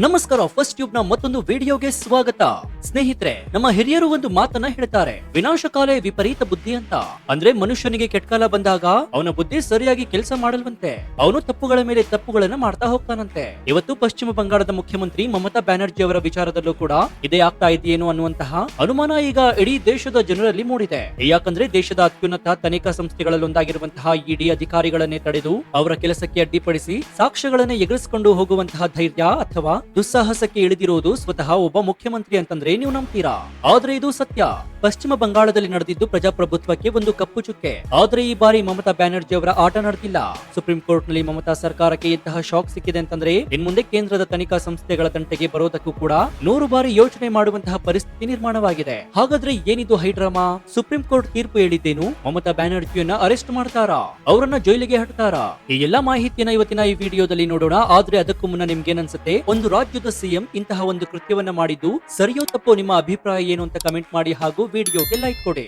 ನಮಸ್ಕಾರ, first tube ನ ಮತ್ತೊಂದು ವಿಡಿಯೋಗೆ ಸ್ವಾಗತ. ಸ್ನೇಹಿತರೆ, ನಮ್ಮ ಹಿರಿಯರು ಒಂದು ಮಾತನ್ನ ಹೇಳ್ತಾರೆ, ವಿನಾಶಕಾಲೇ ವಿಪರೀತ ಬುದ್ಧಿ ಅಂತ. ಅಂದ್ರೆ ಮನುಷ್ಯನಿಗೆ ಕೆಟ್ಕಾಲ ಬಂದಾಗ ಅವನ ಬುದ್ಧಿ ಸರಿಯಾಗಿ ಕೆಲಸ ಮಾಡಲ್ವಂತೆ. ಅವನು ತಪ್ಪುಗಳ ಮೇಲೆ ತಪ್ಪುಗಳನ್ನ ಮಾಡ್ತಾ ಹೋಗ್ತಾನಂತೆ. ಇವತ್ತು ಪಶ್ಚಿಮ ಬಂಗಾಳದ ಮುಖ್ಯಮಂತ್ರಿ ಮಮತಾ ಬ್ಯಾನರ್ಜಿ ಅವರ ವಿಚಾರದಲ್ಲೂ ಕೂಡ ಇದೇ ಆಗ್ತಾ ಇದೆಯೇನೋ ಅನ್ನುವಂತಹ ಅನುಮಾನ ಈಗ ಇಡೀ ದೇಶದ ಜನರಲ್ಲಿ ಮೂಡಿದೆ. ಯಾಕಂದ್ರೆ ದೇಶದ ಅತ್ಯುನ್ನತ ತನಿಖಾ ಸಂಸ್ಥೆಗಳಲ್ಲೊಂದಾಗಿರುವಂತಹ ಇಡಿ ಅಧಿಕಾರಿಗಳನ್ನೇ ತಡೆದು ಅವರ ಕೆಲಸಕ್ಕೆ ಅಡ್ಡಿಪಡಿಸಿ ಸಾಕ್ಷ್ಯಗಳನ್ನ ಎಗರಿಸಿಕೊಂಡು ಹೋಗುವಂತಹ ಧೈರ್ಯ ಅಥವಾ ದುಸ್ಸಾಹಸಕ್ಕೆ ಇಳಿದಿರುವುದು ಸ್ವತಃ ಒಬ್ಬ ಮುಖ್ಯಮಂತ್ರಿ ಅಂತಂದ್ರೆ ನೀವು ನಂಬ್ತೀರಾ? ಆದ್ರೆ ಇದು ಸತ್ಯ. ಪಶ್ಚಿಮ ಬಂಗಾಳದಲ್ಲಿ ನಡೆದಿದ್ದು ಪ್ರಜಾಪ್ರಭುತ್ವಕ್ಕೆ ಒಂದು ಕಪ್ಪು ಚುಕ್ಕೆ. ಆದ್ರೆ ಈ ಬಾರಿ ಮಮತಾ ಬ್ಯಾನರ್ಜಿ ಅವರ ಆಟ ನಡೆದಿಲ್ಲ. ಸುಪ್ರೀಂ ಕೋರ್ಟ್ ನಲ್ಲಿ ಮಮತಾ ಸರ್ಕಾರಕ್ಕೆ ಇಂತಹ ಶಾಕ್ ಸಿಕ್ಕಿದೆ ಅಂತಂದ್ರೆ ಇನ್ಮುಂದೆ ಕೇಂದ್ರದ ತನಿಖಾ ಸಂಸ್ಥೆಗಳ ತಂಟೆಗೆ ಬರೋದಕ್ಕೂ ಕೂಡ 100 ಬಾರಿ ಯೋಚನೆ ಮಾಡುವಂತಹ ಪರಿಸ್ಥಿತಿ ನಿರ್ಮಾಣವಾಗಿದೆ. ಹಾಗಾದ್ರೆ ಏನಿದು ಹೈಡ್ರಾಮಾ? ಸುಪ್ರೀಂ ಕೋರ್ಟ್ ತೀರ್ಪು ಹೇಳಿದ್ದೇನು? ಮಮತಾ ಬ್ಯಾನರ್ಜಿಯನ್ನ ಅರೆಸ್ಟ್ ಮಾಡ್ತಾರಾ? ಅವರನ್ನ ಜೈಲಿಗೆ ಹಾಕ್ತಾರಾ? ಈ ಎಲ್ಲಾ ಮಾಹಿತಿಯನ್ನ ಇವತ್ತಿನ ಈ ವಿಡಿಯೋದಲ್ಲಿ ನೋಡೋಣ. ಆದ್ರೆ ಅದಕ್ಕೂ ಮುನ್ನ ನಿಮ್ಗೆ ಏನ್ಸುತ್ತೆ? ಒಂದು ರಾಜ್ಯದ ಸಿಎಂ ಇಂತಹ ಒಂದು ಕೃತ್ಯವನ್ನ ಮಾಡಿದ್ದು ಸರಿಯೋ ತಪ್ಪೋ? ನಿಮ್ಮ ಅಭಿಪ್ರಾಯ ಏನು ಅಂತ ಕಮೆಂಟ್ ಮಾಡಿ ಹಾಗೂ ವಿಡಿಯೋಗೆ ಲೈಕ್ ಕೊಡಿ.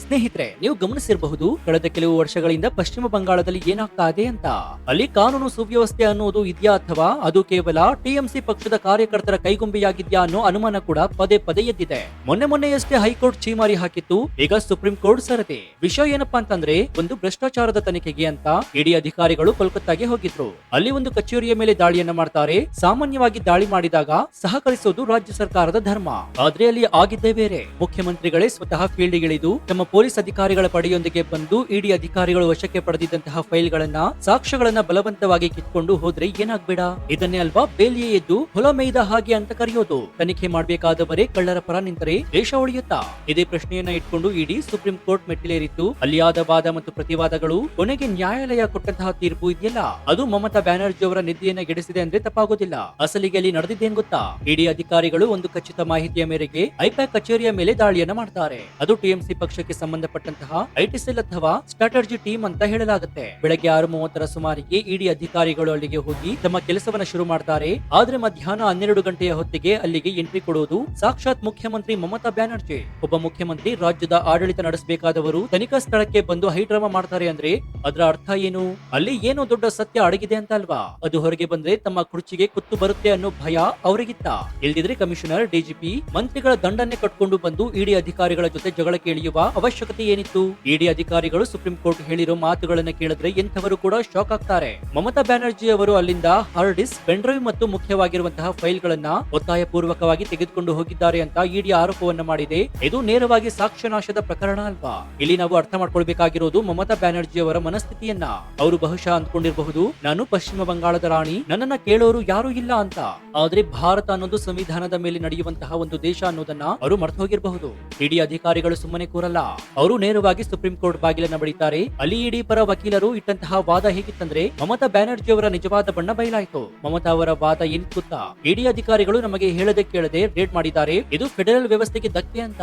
ಸ್ನೇಹಿತರೆ, ನೀವು ಗಮನಿಸಿರಬಹುದು, ಕಳೆದ ಕೆಲವು ವರ್ಷಗಳಿಂದ ಪಶ್ಚಿಮ ಬಂಗಾಳದಲ್ಲಿ ಏನಾಗ್ತಾ ಇದೆ ಅಂತ. ಅಲ್ಲಿ ಕಾನೂನು ಸುವ್ಯವಸ್ಥೆ ಅನ್ನೋದು ಇದೆಯಾ ಅಥವಾ ಅದು ಕೇವಲ ಟಿಎಂಸಿ ಪಕ್ಷದ ಕಾರ್ಯಕರ್ತರ ಕೈಗೊಂಬೆಯಾಗಿದ್ಯಾ ಅನ್ನೋ ಅನುಮಾನ ಕೂಡ ಪದೇ ಪದೇ ಎದ್ದಿದೆ. ಮೊನ್ನೆಯಷ್ಟೇ ಹೈಕೋರ್ಟ್ ಛೀಮಾರಿ ಹಾಕಿತ್ತು. ಈಗ ಸುಪ್ರೀಂ ಕೋರ್ಟ್ ಸರದಿ. ವಿಷಯ ಏನಪ್ಪಾ ಅಂತಂದ್ರೆ, ಒಂದು ಭ್ರಷ್ಟಾಚಾರದ ತನಿಖೆಗೆ ಅಂತ ಇಡಿ ಅಧಿಕಾರಿಗಳು ಕೋಲ್ಕತ್ತಾಗೆ ಹೋಗಿದ್ರು. ಅಲ್ಲಿ ಒಂದು ಕಚೇರಿಯ ಮೇಲೆ ದಾಳಿಯನ್ನ ಮಾಡ್ತಾರೆ. ಸಾಮಾನ್ಯವಾಗಿ ದಾಳಿ ಮಾಡಿದಾಗ ಸಹಕರಿಸೋದು ರಾಜ್ಯ ಸರ್ಕಾರದ ಧರ್ಮ. ಆದ್ರೆ ಅಲ್ಲಿ ಆಗಿದ್ದೇ ಬೇರೆ. ಮುಖ್ಯಮಂತ್ರಿಗಳೇ ಸ್ವತಃ ಫೀಲ್ಡ್ ಗಿಳಿದು ತಮ್ಮ ಪೊಲೀಸ್ ಅಧಿಕಾರಿಗಳ ಪಡೆಯೊಂದಿಗೆ ಬಂದು ಇಡಿ ಅಧಿಕಾರಿಗಳು ವಶಕ್ಕೆ ಪಡೆದಿದ್ದಂತಹ ಫೈಲ್ಗಳನ್ನ, ಸಾಕ್ಷ್ಯಗಳನ್ನ ಬಲವಂತವಾಗಿ ಕಿತ್ಕೊಂಡು ಹೋದ್ರೆ ಏನಾಗ್ಬೇಡ? ಇದನ್ನೇ ಅಲ್ವಾ ಬೇಲಿಯೇ ಎದ್ದು ಹೊಲ ಮೇಯ್ದ ಹಾಗೆ ಅಂತ ಕರೆಯೋದು. ತನಿಖೆ ಮಾಡಬೇಕಾದವರೇ ಕಳ್ಳರ ಪರ ನಿಂತರೆ ದೇಶ ಉಳಿಯುತ್ತಾ? ಇದೇ ಪ್ರಶ್ನೆಯನ್ನ ಇಟ್ಕೊಂಡು ಇಡಿ ಸುಪ್ರೀಂ ಕೋರ್ಟ್ ಮೆಟ್ಟಿಲೇರಿತ್ತು. ಅಲ್ಲಿ ಆದ ವಾದ ಮತ್ತು ಪ್ರತಿವಾದಗಳು, ಕೊನೆಗೆ ನ್ಯಾಯಾಲಯ ಕೊಟ್ಟಂತಹ ತೀರ್ಪು ಇದೆಯಲ್ಲ, ಅದು ಮಮತಾ ಬ್ಯಾನರ್ಜಿ ಅವರ ನಿದ್ದೆಯನ್ನ ಗೆಡಿಸಿದೆ ಅಂದ್ರೆ ತಪ್ಪಾಗೋದಿಲ್ಲ. ಅಸಲಿಗೆ ಅಲ್ಲಿ ನಡೆದಿದ್ದೇನ್ ಗೊತ್ತಾ? ಇಡಿ ಅಧಿಕಾರಿಗಳು ಒಂದು ಖಚಿತ ಮಾಹಿತಿಯ ಮೇರೆಗೆ ಐಪ್ಯಾಕ್ ಕಚೇರಿಯ ಮೇಲೆ ದಾಳಿಯನ್ನ ಮಾಡ್ತಾರೆ. ಅದು ಟಿಎಂಸಿ ಪಕ್ಷಕ್ಕೆ ಸಂಬಂಧಪಟ್ಟಂತಹ ಐಟಿ ಸೆಲ್ ಅಥವಾ ಸ್ಟ್ರಾಟಜಿ ಟೀಮ್ ಅಂತ ಹೇಳಲಾಗುತ್ತೆ. ಬೆಳಗ್ಗೆ 6:30 ಸುಮಾರಿಗೆ ಇಡಿ ಅಧಿಕಾರಿಗಳು ಅಲ್ಲಿಗೆ ಹೋಗಿ ತಮ್ಮ ಕೆಲಸವನ್ನ ಶುರು ಮಾಡ್ತಾರೆ. ಆದ್ರೆ ಮಧ್ಯಾಹ್ನ 12 ಗಂಟೆಯ ಹೊತ್ತಿಗೆ ಅಲ್ಲಿಗೆ ಎಂಟ್ರಿ ಕೊಡುವುದು ಸಾಕ್ಷಾತ್ ಮುಖ್ಯಮಂತ್ರಿ ಮಮತಾ ಬ್ಯಾನರ್ಜಿ. ಒಬ್ಬ ಮುಖ್ಯಮಂತ್ರಿ, ರಾಜ್ಯದ ಆಡಳಿತ ನಡೆಸಬೇಕಾದವರು ತನಿಖಾ ಸ್ಥಳಕ್ಕೆ ಬಂದು ಹೈಡ್ರಾಮಾ ಮಾಡ್ತಾರೆ ಅಂದ್ರೆ ಅದರ ಅರ್ಥ ಏನು? ಅಲ್ಲಿ ಏನೋ ದೊಡ್ಡ ಸತ್ಯ ಅಡಗಿದೆ ಅಂತ ಅಲ್ವಾ? ಅದು ಹೊರಗೆ ಬಂದ್ರೆ ತಮ್ಮ ಕುರ್ಚಿಗೆ ಕುತ್ತು ಬರುತ್ತೆ ಅನ್ನೋ ಭಯ ಅವರಿಗಿತ್ತ. ಇಲ್ದಿದ್ರೆ ಕಮಿಷನರ್, ಡಿಜಿಪಿ, ಮಂತ್ರಿಗಳ ದಂಡನ್ನೇ ಕಟ್ಕೊಂಡು ಬಂದು ಇಡಿ ಅಧಿಕಾರಿಗಳ ಜೊತೆ ಜಗಳಕ್ಕೆ ಇಳಿಯುವ ಅವಶ್ಯಕತೆ ಏನಿತ್ತು? ಇಡಿ ಅಧಿಕಾರಿಗಳು ಸುಪ್ರೀಂ ಕೋರ್ಟ್ ಹೇಳಿರೋ ಮಾತುಗಳನ್ನ ಕೇಳಿದ್ರೆ ಎಂಥವರು ಕೂಡ ಶಾಕ್ ಆಗ್ತಾರೆ. ಮಮತಾ ಬ್ಯಾನರ್ಜಿ ಅವರು ಅಲ್ಲಿಂದ ಹಾರ್ಡ್ ಡಿಸ್ಕ್, ಪೆನ್ ಡ್ರೈವ್ ಮತ್ತು ಮುಖ್ಯವಾಗಿರುವಂತಹ ಫೈಲ್ ಗಳನ್ನ ಒತ್ತಾಯ ಪೂರ್ವಕವಾಗಿ ತೆಗೆದುಕೊಂಡು ಹೋಗಿದ್ದಾರೆ ಅಂತ ಇಡಿ ಆರೋಪವನ್ನ ಮಾಡಿದೆ. ಇದು ನೇರವಾಗಿ ಸಾಕ್ಷ್ಯನಾಶದ ಪ್ರಕರಣ ಅಲ್ವಾ? ಇಲ್ಲಿ ನಾವು ಅರ್ಥ ಮಾಡ್ಕೊಳ್ಬೇಕಾಗಿರೋದು ಮಮತಾ ಬ್ಯಾನರ್ಜಿ ಅವರ ಮನಸ್ಥಿತಿಯನ್ನ. ಅವರು ಬಹುಶಃ ಅಂದ್ಕೊಂಡಿರಬಹುದು, ನಾನು ಪಶ್ಚಿಮ ಬಂಗಾಳದ ರಾಣಿ, ನನ್ನನ್ನ ಕೇಳೋರು ಯಾರು ಇಲ್ಲ ಅಂತ. ಆದ್ರೆ ಭಾರತ ಅನ್ನೋದು ಸಂವಿಧಾನದ ಮೇಲೆ ನಡೆಯುವಂತಹ ಒಂದು ದೇಶ ಅನ್ನೋದನ್ನ ಅವರು ಮರ್ತು ಹೋಗಿರಬಹುದು. ಇಡಿ ಅಧಿಕಾರಿಗಳು ಸುಮ್ಮನೆ ಕೂರಲ್ಲ. ಅವರು ನೇರವಾಗಿ ಸುಪ್ರೀಂ ಕೋರ್ಟ್ ಬಾಗಿಲನ್ನ ಬಡಿತಾರೆ. ಅಲ್ಲಿ ಇಡಿ ಪರ ವಕೀಲರು ಇಟ್ಟಂತಹ ವಾದ ಹೇಗಿತ್ತಂದ್ರೆ, ಮಮತಾ ಬ್ಯಾನರ್ಜಿ ಅವರ ನಿಜವಾದ ಬಣ್ಣ ಬಯಲಾಯಿತು. ಮಮತಾ ಅವರ ವಾದ ಏನಿತ್ತು ಗೊತ್ತಾ? ಇಡಿ ಅಧಿಕಾರಿಗಳು ನಮಗೆ ಹೇಳದೆ ಕೇಳದೆ ರೇಡ್ ಮಾಡಿದ್ದಾರೆ, ಇದು ಫೆಡರಲ್ ವ್ಯವಸ್ಥೆಗೆ ಧಕ್ಕೆ ಅಂತ.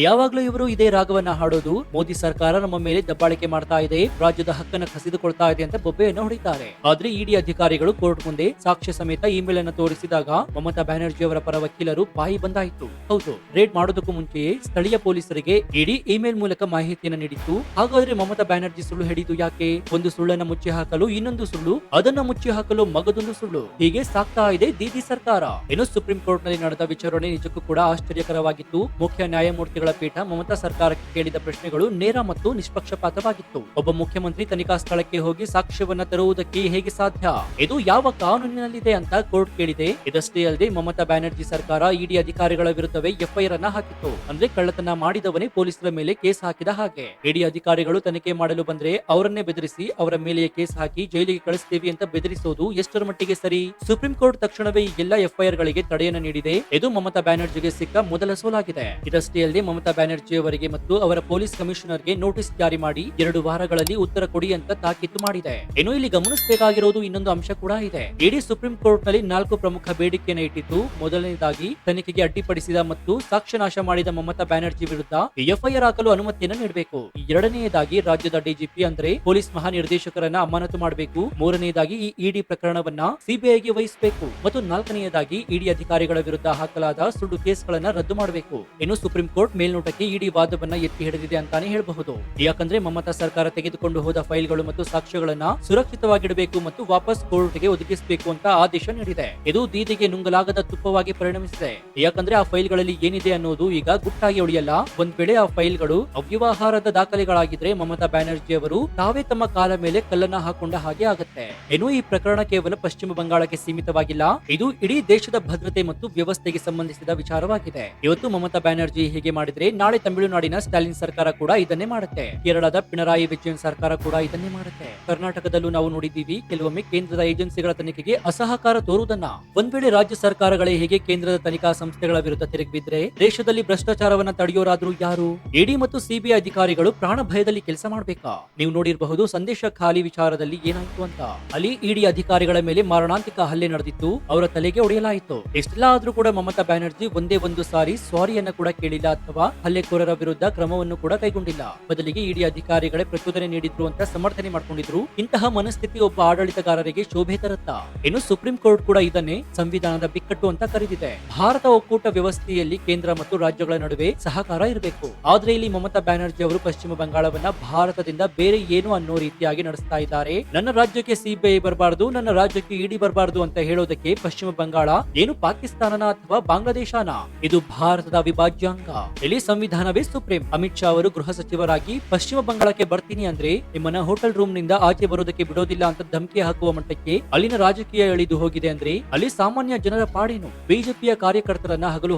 ಯಾವಾಗ್ಲೂ ಇವರು ಇದೇ ರಾಗವನ್ನ ಹಾಡೋದು. ಮೋದಿ ಸರ್ಕಾರ ನಮ್ಮ ಮೇಲೆ ದಬ್ಬಾಳಿಕೆ ಮಾಡ್ತಾ ಇದೆ, ರಾಜ್ಯದ ಹಕ್ಕನ್ನ ಕಸಿದುಕೊಳ್ತಾ ಇದೆ ಅಂತ ಬೊಬ್ಬೆಯನ್ನು ಹೊಡಿತಾರೆ. ಆದ್ರೆ ಇಡಿ ಅಧಿಕಾರಿಗಳು ಕೋರ್ಟ್ ಮುಂದೆ ಸಾಕ್ಷ್ಯ ಸಮೇತ ಇಮೇಲ್ ಅನ್ನು ತೋರಿಸಿದಾಗ ಮಮತಾ ಬ್ಯಾನರ್ಜಿ ಅವರ ಪರ ವಕೀಲರು ಬಾಯಿ ಬಂದಾಯಿತು. ಹೌದು, ರೇಡ್ ಮಾಡೋದಕ್ಕೂ ಮುಂಚೆಯೇ ಸ್ಥಳೀಯ ಪೊಲೀಸರಿಗೆ ಇಡಿ ಇಮೇಲ್ ಮೂಲಕ ಮಾಹಿತಿಯನ್ನು ನೀಡಿತ್ತು. ಹಾಗಾದ್ರೆ ಮಮತಾ ಬ್ಯಾನರ್ಜಿ ಸುಳ್ಳು ಹೇಳಿದ್ದು ಯಾಕೆ? ಒಂದು ಸುಳ್ಳನ್ನ ಮುಚ್ಚಿ ಹಾಕಲು ಇನ್ನೊಂದು ಸುಳ್ಳು, ಅದನ್ನ ಮುಚ್ಚಿ ಹಾಕಲು ಮಗದೊಂದು ಸುಳ್ಳು, ಹೀಗೆ ಸಾಕ್ತಾ ಇದೆ ದೀದಿ ಸರ್ಕಾರ. ಇನ್ನು ಸುಪ್ರೀಂ ಕೋರ್ಟ್ ನಲ್ಲಿ ನಡೆದ ವಿಚಾರಣೆ ನಿಜಕ್ಕೂ ಕೂಡ ಆಶ್ಚರ್ಯಕರವಾಗಿತ್ತು. ಮುಖ್ಯ ನ್ಯಾಯಮೂರ್ತಿಗಳ ಪೀಠ ಮಮತಾ ಸರ್ಕಾರಕ್ಕೆ ಕೇಳಿದ ಪ್ರಶ್ನೆಗಳು ನೇರ ಮತ್ತು ನಿಷ್ಪಕ್ಷಪಾತವಾಗಿತ್ತು. ಒಬ್ಬ ಮುಖ್ಯಮಂತ್ರಿ ತನಿಖಾ ಸ್ಥಳಕ್ಕೆ ಹೋಗಿ ಸಾಕ್ಷ್ಯವನ್ನ ತರುವುದಕ್ಕೆ ಹೇಗೆ ಸಾಧ್ಯ? ಇದು ಯಾವ ಕಾನೂನಿನಲ್ಲಿದೆ ಅಂತ ಕೋರ್ಟ್ ಕೇಳಿದೆ. ಇದಷ್ಟೇ ಅಲ್ಲದೆ ಮಮತಾ ಬ್ಯಾನರ್ಜಿ ಸರ್ಕಾರ ಇಡಿ ಅಧಿಕಾರಿಗಳ ವಿರುದ್ಧವೇ ಎಫ್ಐಆರ್ ಅನ್ನ ಹಾಕಿತ್ತು. ಅಂದ್ರೆ ಕಳ್ಳತನ ಮಾಡಿದವನೇ ಪೊಲೀಸರ ಮೇಲೆ ಕೇಸ್ ಹಾಕಿದ ಹಾಗೆ. ಇಡಿ ಅಧಿಕಾರಿಗಳು ತನಿಖೆ ಮಾಡಲು ಬಂದ್ರೆ ಅವರನ್ನೇ ಬೆದರಿಸಿ ಅವರ ಮೇಲೆ ಕೇಸ್ ಹಾಕಿ ಜೈಲಿಗೆ ಕಳಿಸ್ತೀವಿ ಅಂತ ಬೆದರಿಸೋದು ಎಷ್ಟರ ಮಟ್ಟಿಗೆ ಸರಿ? ಸುಪ್ರೀಂ ಕೋರ್ಟ್ ತಕ್ಷಣವೇ ಈ ಎಲ್ಲ ಎಫ್ಐಆರ್ ಗಳಿಗೆ ತಡೆಯನ್ನು ನೀಡಿದೆ. ಇದು ಮಮತಾ ಬ್ಯಾನರ್ಜಿಗೆ ಸಿಕ್ಕ ಮೊದಲ ಸೋಲಾಗಿದೆ. ಇದಷ್ಟೇ ಅಲ್ಲದೆ ಮಮತಾ ಬ್ಯಾನರ್ಜಿ ಅವರಿಗೆ ಮತ್ತು ಅವರ ಪೊಲೀಸ್ ಕಮಿಷನರ್ಗೆ ನೋಟಿಸ್ ಜಾರಿ ಮಾಡಿ 2 ವಾರಗಳಲ್ಲಿ ಉತ್ತರ ಕೊಡಿ ಅಂತ ತಾಕೀತು ಮಾಡಿದೆ. ಇನ್ನು ಇಲ್ಲಿ ಗಮನಿಸಬೇಕಾಗಿರೋದು ಇನ್ನೊಂದು ಅಂಶ ಕೂಡ ಇದೆ. ಇಡಿ ಸುಪ್ರೀಂ ಕೋರ್ಟ್ ನಲ್ಲಿ 4 ಪ್ರಮುಖ ಬೇಡಿಕೆಯನ್ನು ಇಟ್ಟಿದ್ದು. ಮೊದಲನೇದಾಗಿ, ತನಿಖೆಗೆ ಅಡ್ಡಿಪಡಿಸಿದ ಮತ್ತು ಸಾಕ್ಷ್ಯನಾಶ ಮಾಡಿದ ಮಮತಾ ಬ್ಯಾನರ್ಜಿ ವಿರುದ್ಧ ಎಫ್ಐಆರ್ ಹಾಕಲು ಅನುಮತಿಯನ್ನು ನೀಡಬೇಕು. ಎರಡನೆಯದಾಗಿ ರಾಜ್ಯದ ಡಿಜಿಪಿ ಅಂದ್ರೆ ಪೊಲೀಸ್ ಮಹಾನಿರ್ದೇಶಕರನ್ನ ಅಮಾನತು ಮಾಡಬೇಕು. ಮೂರನೆಯದಾಗಿ ಈ ಇಡಿ ಪ್ರಕರಣವನ್ನ ಸಿಬಿಐಗೆ ವಹಿಸಬೇಕು ಮತ್ತು ನಾಲ್ಕನೆಯದಾಗಿ ಇಡಿ ಅಧಿಕಾರಿಗಳ ವಿರುದ್ಧ ಹಾಕಲಾದ ಸುಳ್ಳು ಕೇಸ್ಗಳನ್ನ ರದ್ದು ಮಾಡಬೇಕು. ಇನ್ನು ಸುಪ್ರೀಂ ಕೋರ್ಟ್ ಮೇಲ್ನೋಟಕ್ಕೆ ಇಡಿ ವಾದವನ್ನ ಎತ್ತಿ ಹಿಡಿದಿದೆ ಅಂತಾನೆ ಹೇಳಬಹುದು. ಯಾಕಂದ್ರೆ ಮಮತಾ ಸರ್ಕಾರ ತೆಗೆದುಕೊಂಡು ಹೋದ ಫೈಲ್ಗಳು ಮತ್ತು ಸಾಕ್ಷ್ಯಗಳನ್ನ ಸುರಕ್ಷಿತವಾಗಿಡಬೇಕು ಮತ್ತು ವಾಪಸ್ ಕೋರ್ಟ್ಗೆ ಒದಗಿಸಬೇಕು ಅಂತ ಆದೇಶ ನೀಡಿದೆ. ಇದು ದೀದಿಗೆ ನುಂಗಲಾಗದ ತುಪ್ಪವಾಗಿ ಪರಿಣಮಿಸಿದೆ. ಯಾಕಂದ್ರೆ ಆ ಫೈಲ್ಗಳಲ್ಲಿ ಏನಿದೆ ಅನ್ನೋದು ಈಗ ಗುಟ್ಟಾಗಿ ಉಳಿಯಲ್ಲ. ಒಂದ್ ವೇಳೆ ಆ ಫೈಲ್ಗಳು ಅವ್ಯವಹಾರದ ದಾಖಲೆಗಳಾಗಿದ್ರೆ ಮಮತಾ ಬ್ಯಾನರ್ಜಿ ಅವರು ತಾವೇ ತಮ್ಮ ಕಾಲ ಮೇಲೆ ಕಲ್ಲನ್ನ ಹಾಕೊಂಡ ಹಾಗೆ ಆಗುತ್ತೆ. ಇನ್ನು ಈ ಪ್ರಕರಣ ಕೇವಲ ಪಶ್ಚಿಮ ಬಂಗಾಳಕ್ಕೆ ಸೀಮಿತವಾಗಿಲ್ಲ, ಇದು ಇಡೀ ದೇಶದ ಭದ್ರತೆ ಮತ್ತು ವ್ಯವಸ್ಥೆಗೆ ಸಂಬಂಧಿಸಿದ ವಿಚಾರವಾಗಿದೆ. ಇವತ್ತು ಮಮತಾ ಬ್ಯಾನರ್ಜಿ ಹೀಗೆ ಮಾಡಿದ್ರೆ ನಾಳೆ ತಮಿಳುನಾಡಿನ ಸ್ಟಾಲಿನ್ ಸರ್ಕಾರ ಕೂಡ ಇದನ್ನೇ ಮಾಡುತ್ತೆ. ಕೇರಳದ ಪಿಣರಾಯಿ ವಿಜಯನ್ ಸರ್ಕಾರ ಕೂಡ ಇದನ್ನೇ ಮಾಡುತ್ತೆ. ಕರ್ನಾಟಕದಲ್ಲೂ ನಾವು ನೋಡಿದ್ದೀವಿ, ಕೆಲವೊಮ್ಮೆ ಕೇಂದ್ರದ ಏಜೆನ್ಸಿಗಳ ತನಿಖೆಗೆ ಅಸಹಕಾರ ತೋರುವುದನ್ನ. ಒಂದ್ ವೇಳೆ ರಾಜ್ಯ ಸರ್ಕಾರಗಳೇ ಹೇಗೆ ಕೇಂದ್ರದ ತನಿಖಾ ಸಂಸ್ಥೆಗಳ ವಿರುದ್ಧ ತಿರುಗಿಬಿದ್ರೆ ದೇಶದಲ್ಲಿ ಭ್ರಷ್ಟಾಚಾರವನ್ನ ತಡೆಯೋರಾದ್ರೂ ಯಾರು? ಇಡಿ ಮತ್ತು ಸಿಬಿಐ ಅಧಿಕಾರಿಗಳು ಪ್ರಾಣ ಭಯದಲ್ಲಿ ಕೆಲಸ ಮಾಡ್ಬೇಕಾ? ನೀವು ನೋಡಿರಬಹುದು ಸಂದೇಶ ಖಾಲಿ ವಿಚಾರದಲ್ಲಿ ಏನಾಯ್ತು ಅಂತ. ಅಲ್ಲಿ ಇಡಿ ಅಧಿಕಾರಿಗಳ ಮೇಲೆ ಮಾರಣಾಂತಿಕ ಹಲ್ಲೆ ನಡೆದಿತ್ತು, ಅವರ ತಲೆಗೆ ಹೊಡೆಯಲಾಯಿತು. ಎಷ್ಟೆಲ್ಲ ಆದ್ರೂ ಕೂಡ ಮಮತಾ ಬ್ಯಾನರ್ಜಿ ಒಂದೇ ಒಂದು ಸಾರಿ ಸಾರಿಯನ್ನ ಕೂಡ ಕೇಳಿಲ್ಲ ಅಥವಾ ಹಲ್ಲೆಕೋರರ ವಿರುದ್ಧ ಕ್ರಮವನ್ನು ಕೂಡ ಕೈಗೊಂಡಿಲ್ಲ. ಬದಲಿಗೆ ಇಡಿ ಅಧಿಕಾರಿಗಳೇ ಪ್ರಚೋದನೆ ನೀಡಿದ್ರು ಅಂತ ಸಮರ್ಥನೆ ಮಾಡ್ಕೊಂಡಿದ್ರು. ಇಂತಹ ಮನಸ್ಥಿತಿ ಒಬ್ಬ ಆಡಳಿತಗಾರರಿಗೆ ಶೋಭೆ ತರುತ್ತಾ? ಇನ್ನು ಸುಪ್ರೀಂ ಕೋರ್ಟ್ ಕೂಡ ಇದನ್ನೇ ಸಂವಿಧಾನದ ಬಿಕ್ಕಟ್ಟು ಅಂತ ಕರೆದಿದೆ. ಭಾರತ ಒಕ್ಕೂಟ ವ್ಯವಸ್ಥೆಯಲ್ಲಿ ಕೇಂದ್ರ ಮತ್ತು ರಾಜ್ಯಗಳ ನಡುವೆ ಸಹಕಾರ ಇರಬೇಕು. ಆದ್ರೆ ಇಲ್ಲಿ ಮಮತಾ ಬ್ಯಾನರ್ಜಿ ಅವರು ಪಶ್ಚಿಮ ಬಂಗಾಳವನ್ನ ಭಾರತದಿಂದ ಬೇರೆ ಏನು ಅನ್ನೋ ರೀತಿಯಾಗಿ ನಡೆಸ್ತಾ ಇದ್ದಾರೆ. ನನ್ನ ರಾಜ್ಯಕ್ಕೆ ಸಿಬಿಐ ಬರಬಾರದು, ನನ್ನ ರಾಜ್ಯಕ್ಕೆ ಇಡಿ ಬರಬಾರದು ಅಂತ ಹೇಳೋದಕ್ಕೆ ಪಶ್ಚಿಮ ಬಂಗಾಳ ಏನು ಪಾಕಿಸ್ತಾನನ ಅಥವಾ ಬಾಂಗ್ಲಾದೇಶನ? ಇದು ಭಾರತದ ಅವಿಭಾಜ್ಯ ಅಂಗ. ಇಲ್ಲಿ ಸಂವಿಧಾನವೇ ಸುಪ್ರೀಂ. ಅಮಿತ್ ಶಾ ಅವರು ಗೃಹ ಸಚಿವರಾಗಿ ಪಶ್ಚಿಮ ಬಂಗಾಳಕ್ಕೆ ಬರ್ತೀನಿ ಅಂದ್ರೆ ನಿಮ್ಮನ್ನ ಹೋಟೆಲ್ ರೂಮ್ ನಿಂದ ಆಚೆ ಬರೋದಕ್ಕೆ ಬಿಡೋದಿಲ್ಲ ಅಂತ ಧಮಕಿ ಹಾಕುವ ಮಟ್ಟಕ್ಕೆ ಅಲ್ಲಿನ ರಾಜಕೀಯ ಇಳಿದು ಹೋಗಿದೆ ಅಂದ್ರೆ ಅಲ್ಲಿ ಸಾಮಾನ್ಯ ಜನರ ಪಾಡೇನು? ಬಿಜೆಪಿಯ ಕಾರ್ಯಕರ್ತರನ್ನ ಹಗಲು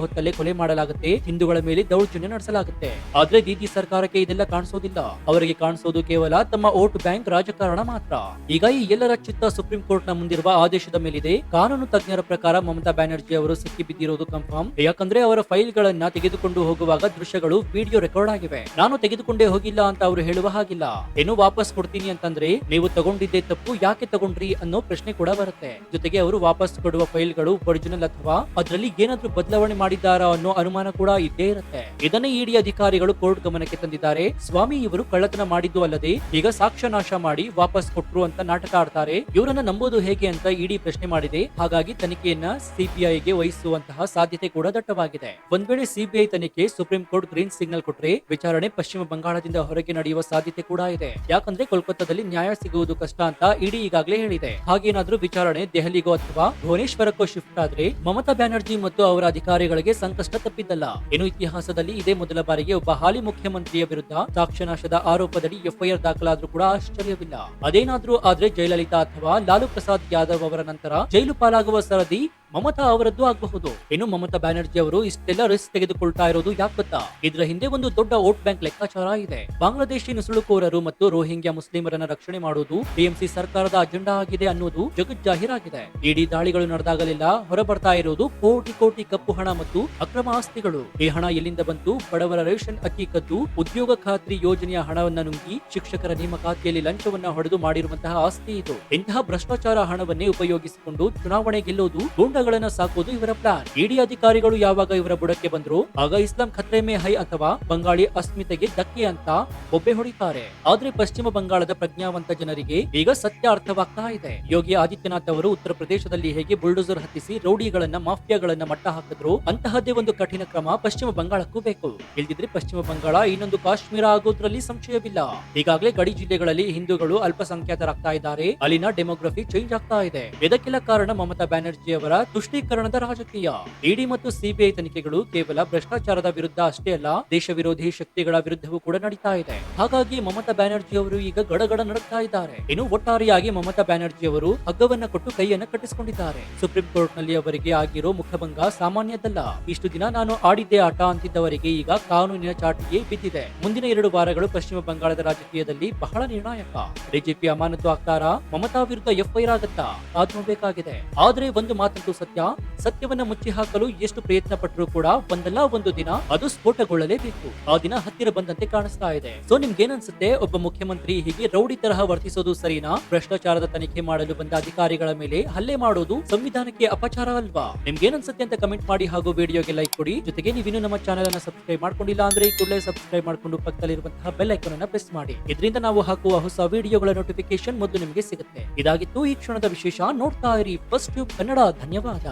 ಹೊತ್ತಲ್ಲೇ ಕೊಲೆ ಮಾಡಲಾಗುತ್ತೆ, ಹಿಂದೂಗಳ ಮೇಲೆ ದೌರ್ಜನ್ಯ ನಡೆಸಲಾಗುತ್ತೆ. ಆದ್ರೆ ದೀದಿ ಸರ್ಕಾರಕ್ಕೆ ಇದೆಲ್ಲ ಕಾಣಿಸೋದಿಲ್ಲ. ಅವರಿಗೆ ಕಾಣಿಸೋದು ಕೇವಲ ತಮ್ಮ ವೋಟ್ ಬ್ಯಾಂಕ್ ರಾಜಕಾರಣ ಮಾತ್ರ. ಈಗ ಈ ಎಲ್ಲರ ಚಿತ್ತ ಸುಪ್ರೀಂ ಕೋರ್ಟ್ ನ ಮುಂದಿರುವ ಆದೇಶದ ಮೇಲಿದೆ. ಕಾನೂನು ತಜ್ಞರ ಪ್ರಕಾರ ಮಮತಾ ಬ್ಯಾನರ್ಜಿ ಅವರು ಸಿಕ್ಕಿ ಬಿದ್ದಿರೋದು ಕನ್ಫರ್ಮ್. ಯಾಕಂದ್ರೆ ಅವರ ಫೈಲ್ ಗಳನ್ನ ತೆಗೆದುಕೊಂಡು ಹೋಗುವಾಗ ದೃಶ್ಯಗಳು ವಿಡಿಯೋ ರೆಕಾರ್ಡ್ ಆಗಿವೆ. ನಾನು ತೆಗೆದುಕೊಂಡೇ ಹೋಗಿಲ್ಲ ಅಂತ ಅವರು ಹೇಳುವ ಹಾಗಿಲ್ಲ. ಏನು ವಾಪಸ್ ಕೊಡ್ತೀನಿ ಅಂತಂದ್ರೆ ನೀವು ತಗೊಂಡಿದ್ದೆ ತಪ್ಪು, ಯಾಕೆ ತಗೊಂಡ್ರಿ ಅನ್ನೋ ಪ್ರಶ್ನೆ ಕೂಡ ಬರುತ್ತೆ. ಜೊತೆಗೆ ಅವರು ವಾಪಸ್ ಕೊಡುವ ಫೈಲ್ಗಳು ಒರಿಜಿನಲ್ ಅಥವಾ ಅದರಲ್ಲಿ ಏನಾದ್ರೂ ಬದಲಾವಣೆ ಮಾಡಿದ್ದಾರಾ ಅನ್ನೋ ಅನುಮಾನ ಕೂಡ ಇದ್ದೇ ಇರುತ್ತೆ. ಇದನ್ನೇ ಇಡಿ ಅಧಿಕಾರಿಗಳು ಕೋರ್ಟ್ ಗಮನಕ್ಕೆ ತಂದಿದ್ದಾರೆ. ಸ್ವಾಮಿ ಇವರು ಕಳ್ಳತನ ಮಾಡಿದ್ದು ಅಲ್ಲದೆ ಈಗ ಸಾಕ್ಷ್ಯ ನಾಶ ಮಾಡಿ ವಾಪಸ್ ಕೊಟ್ರು ಅಂತ ನಾಟಕ ಆಡ್ತಾರೆ. ಇವರನ್ನ ನಂಬೋದು ಹೇಗೆ ಅಂತ ಇಡಿ ಪ್ರಶ್ನೆ ಮಾಡಿದೆ. ಹಾಗಾಗಿ ತನಿಖೆಯನ್ನ ಸಿಬಿಐಗೆ ವಹಿಸುವಂತಹ ಸಾಧ್ಯತೆ ಕೂಡ ದಟ್ಟವಾಗಿದೆ. ಒಂದ್ ವೇಳೆ ಸಿಬಿಐ ತನಿಖೆ ಸುಪ್ರೀಂ ಕೋರ್ಟ್ ಗ್ರೀನ್ ಸಿಗ್ನಲ್ ಕೊಟ್ರೆ ವಿಚಾರಣೆ ಪಶ್ಚಿಮ ಬಂಗಾಳದಿಂದ ಹೊರಗೆ ನಡೆಯುವ ಸಾಧ್ಯತೆ ಕೂಡ ಇದೆ. ಯಾಕಂದ್ರೆ ಕೋಲ್ಕತ್ತಾದಲ್ಲಿ ನ್ಯಾಯ ಸಿಗುವುದು ಕಷ್ಟ ಅಂತ ಇಡಿ ಈಗಾಗಲೇ ಹೇಳಿದೆ. ಹಾಗೇನಾದ್ರೂ ವಿಚಾರಣೆ ದೆಹಲಿಗೋ ಅಥವಾ ಭುವನೇಶ್ವರಕ್ಕೋ ಶಿಫ್ಟ್ ಆದ್ರೆ ಮಮತಾ ಬ್ಯಾನರ್ಜಿ ಮತ್ತು ಅವರ ಅಧಿಕಾರಿಗಳಿಗೆ ಸಂಕಷ್ಟ ತಪ್ಪಿದ್ದಲ್ಲ. ಇನ್ನು ಇತಿಹಾಸದಲ್ಲಿ ಇದೇ ಮೊದಲ ಬಾರಿಗೆ ಒಬ್ಬ ಹಾಲಿ ಮುಖ್ಯಮಂತ್ರಿಯ ವಿರುದ್ಧ ಸಾಕ್ಷ್ಯನಾಶದ ಆರೋಪದಡಿ ಎಫ್ಐಆರ್ ದಾಖಲಾದ್ರೂ ಕೂಡ ಆಶ್ಚರ್ಯವಿಲ್ಲ. ಅದೇನಾದ್ರೂ ಆದ್ರೆ ಜಯಲಲಿತಾ ಅಥವಾ ಲಾಲು ಪ್ರಸಾದ್ ಯಾದವ್ ಅವರ ನಂತರ ಜೈಲು ಪಾಲಾಗುವ ಸರದಿ ಮಮತಾ ಅವರದ್ದು ಆಗಬಹುದು. ಇನ್ನು ಮಮತಾ ಬ್ಯಾನರ್ಜಿ ಅವರು ಇಷ್ಟೆಲ್ಲ ರಿಸ್ಕ್ ತೆಗೆದುಕೊಳ್ತಾ ಇರೋದು ಯಾಕೆ ಗೊತ್ತಾ? ಇದರ ಹಿಂದೆ ಒಂದು ದೊಡ್ಡ ವೋಟ್ ಬ್ಯಾಂಕ್ ಲೆಕ್ಕಾಚಾರ ಇದೆ. ಬಾಂಗ್ಲಾದೇಶಿ ನುಸುಳುಕೋರರು ಮತ್ತು ರೋಹಿಂಗ್ಯಾ ಮುಸ್ಲಿಮರನ್ನ ರಕ್ಷಣೆ ಮಾಡುವುದು ಟಿಎಂಸಿ ಸರ್ಕಾರದ ಅಜೆಂಡಾ ಆಗಿದೆ ಅನ್ನೋದು ಜಗಜ್ಜಾಹೀರಾಗಿದೆ. ಇಡೀ ದಾಳಿಗಳು ನಡೆದಾಗಲೆಲ್ಲ ಹೊರಬರ್ತಾ ಇರೋದು ಕೋಟಿ ಕೋಟಿ ಕಪ್ಪು ಹಣ ಮತ್ತು ಅಕ್ರಮ ಆಸ್ತಿಗಳು. ಈ ಹಣ ಎಲ್ಲಿಂದ ಬಂತು? ಬಡವರ ರೇಷನ್ ಅಕ್ಕಿ ಕದ್ದು, ಉದ್ಯೋಗ ಖಾತ್ರಿ ಯೋಜನೆಯ ಹಣವನ್ನ ನುಂಗಿ, ಶಿಕ್ಷಕರ ನೇಮಕಾತಿಯಲ್ಲಿ ಲಂಚವನ್ನ ಹೊಡೆದು ಮಾಡಿರುವಂತಹ ಆಸ್ತಿ ಇದು. ಇಂತಹ ಭ್ರಷ್ಟಾಚಾರ ಹಣವನ್ನೇ ಉಪಯೋಗಿಸಿಕೊಂಡು ಚುನಾವಣೆ ಗೆಲ್ಲೋದು, ಗೂಂಡಾಗಳನ್ನ ಸಾಕೋದು ಇವರ ಪ್ಲಾನ್. ಇಡಿ ಅಧಿಕಾರಿಗಳು ಯಾವಾಗ ಇವರ ಬುಡಕ್ಕೆ ಬಂದ್ರು ಆಗ ಇಸ್ಲಾಂ ಖತ್ರೆ ಮೇ ಹೈ ಅಥವಾ ಬಂಗಾಳಿ ಅಸ್ಮಿತೆಗೆ ಧಕ್ಕೆ ಅಂತ ಒಬ್ಬೆ ಹೊಡಿತಾರೆ. ಆದ್ರೆ ಪಶ್ಚಿಮ ಬಂಗಾಳದ ಪ್ರಜ್ಞಾವಂತ ಜನರಿಗೆ ಈಗ ಸತ್ಯ ಅರ್ಥವಾಗ್ತಾ ಇದೆ. ಯೋಗಿ ಆದಿತ್ಯನಾಥ್ ಅವರು ಉತ್ತರ ಪ್ರದೇಶದಲ್ಲಿ ಹೇಗೆ ಬುಲ್ಡೋಸರ್ ಹತ್ತಿಸಿ ರೌಡಿಗಳನ್ನ, ಮಾಫಿಯಾಗಳನ್ನ ಮಟ್ಟ ಹಾಕಿದ್ರು ಅಂತಹದ್ದೇ ಒಂದು ಕಠಿಣ ಕ್ರಮ ಪಶ್ಚಿಮ ಬಂಗಾಳಕ್ಕೂ ಬೇಕು. ಇಲ್ದಿದ್ರೆ ಪಶ್ಚಿಮ ಬಂಗಾಳ ಇನ್ನೊಂದು ಕಾಶ್ಮೀರ ಆಗೋದ್ರಲ್ಲಿ ಸಂಶಯವಿಲ್ಲ. ಈಗಾಗಲೇ ಗಡಿ ಜಿಲ್ಲೆಗಳಲ್ಲಿ ಹಿಂದೂಗಳು ಅಲ್ಪಸಂಖ್ಯಾತರಾಗ್ತಾ ಇದ್ದಾರೆ. ಅಲ್ಲಿನ ಡೆಮೋಗ್ರಫಿ ಚೇಂಜ್ ಆಗ್ತಾ ಇದೆ. ಇದಕ್ಕೆಲ್ಲ ಕಾರಣ ಮಮತಾ ಬ್ಯಾನರ್ಜಿ ಅವರ ತುಷ್ಟೀಕರಣದ ರಾಜಕೀಯ. ಇಡಿ ಮತ್ತು ಸಿಬಿಐ ತನಿಖೆಗಳು ಕೇವಲ ಭ್ರಷ್ಟಾಚಾರದ ವಿರುದ್ಧ ಅಷ್ಟೇ ಅಲ್ಲ, ದೇಶ ವಿರೋಧಿ ಶಕ್ತಿಗಳ ವಿರುದ್ಧವೂ ಕೂಡ ನಡೀತಾ ಇದೆ. ಹಾಗಾಗಿ ಮಮತಾ ಬ್ಯಾನರ್ಜಿ ಅವರು ಈಗ ಗಡಗಡ ನಡುತ್ತಾ ಇದ್ದಾರೆ. ಇನ್ನು ಒಟ್ಟಾರೆಯಾಗಿ ಮಮತಾ ಬ್ಯಾನರ್ಜಿ ಅವರು ಹಗ್ಗವನ್ನ ಕೊಟ್ಟು ಕೈಯನ್ನ ಕಟ್ಟಿಸಿಕೊಂಡಿದ್ದಾರೆ. ಸುಪ್ರೀಂ ಕೋರ್ಟ್ ನಲ್ಲಿ ಅವರಿಗೆ ಆಗಿರೋ ಮುಖಭಂಗ ಸಾಮಾನ್ಯದಲ್ಲ. ಇಷ್ಟು ದಿನ ನಾನು ಆಡಿದ್ದೇ ಆಟ ಅಂತಿದ್ದವರಿಗೆ ಈಗ ಕಾನೂನಿನ ಚಾಟಿಗೆ ಬಿದ್ದಿದೆ. ಮುಂದಿನ 2 ವಾರಗಳು ಪಶ್ಚಿಮ ಬಂಗಾಳದ ರಾಜಕೀಯದಲ್ಲಿ ಬಹಳ ನಿರ್ಣಾಯಕ. ಬಿಜೆಪಿ ಅಮಾನತು ಆಗ್ತಾರಾ? ಮಮತಾ ವಿರುದ್ಧ ಎಫ್ಐಆರ್ ಆಗತ್ತಾ? ಕಾದು ನೋಡಬೇಕಾಗಿದೆ. ಆದ್ರೆ ಒಂದು ಮಾತಂತೂ ಸತ್ಯ. ಸತ್ಯವನ್ನ ಮುಚ್ಚಿ ಹಾಕಲು ಎಷ್ಟು ಪ್ರಯತ್ನ ಪಟ್ಟರೂ ಕೂಡ ಒಂದಲ್ಲ ಒಂದು ದಿನ ಅದು ಸ್ಫೋಟಗೊಳ್ಳಲೇಬೇಕು. ಆ ದಿನ ಹತ್ತಿರ ಬಂದಂತೆ ಕಾಣಿಸ್ತಾ ಇದೆ. ಸೊ ನಿಮ್ಗೇನನ್ಸುತ್ತೆ, ಒಬ್ಬ ಮುಖ್ಯಮಂತ್ರಿ ಹೀಗೆ ರೌಡಿ ತರಹ ವರ್ತಿಸೋದು ಸರಿನಾ? ಭ್ರಷ್ಟಾಚಾರದ ತನಿಖೆ ಮಾಡಲು ಬಂದ ಅಧಿಕಾರಿಗಳ ಮೇಲೆ ಹಲ್ಲೆ ಮಾಡೋದು ಸಂವಿಧಾನಕ್ಕೆ ಅಪಚಾರ ಅಲ್ವಾ? ನಿಮ್ಗೇನನ್ಸುತ್ತೆ ಅಂತ ಕಮೆಂಟ್ ಮಾಡಿ ಹಾಗೂ ವಿಡಿಯೋಗೆ ಲೈಕ್ ಕೊಡಿ. ಜೊತೆಗೆ ನೀವಿನ್ನೂ ನಮ್ಮ ಚಾನೆಲ್ ಅನ್ನ ಸಬ್ಸ್ಕ್ರೈಬ್ ಮಾಡ್ಕೊಂಡಿಲ್ಲ ಅಂದ್ರೆ ಕೂಡಲೇ ಸಬ್ಸ್ಕ್ರೈಬ್ ಮಾಡ್ಕೊಂಡು ಪಕ್ಕದಲ್ಲಿರುವಂತಹ ಬೆಲ್ ಐಕಾನ್ ಅನ್ನ ಪ್ರೆಸ್ ಮಾಡಿ. ಇದರಿಂದ ನಾವು ಹಾಕುವ ಹೊಸ ವಿಡಿಯೋಗಳ ನೋಟಿಫಿಕೇಶನ್ ಮೊದಲು ನಿಮಗೆ ಸಿಗುತ್ತೆ. ಇದಾಗಿತ್ತು ಈ ಕ್ಷಣದ ವಿಶೇಷ. ನೋಡ್ತಾ ಇರಿ ಫಸ್ಟ್ ಟ್ಯೂಬ್ ಕನ್ನಡ. ಧನ್ಯವಾದ.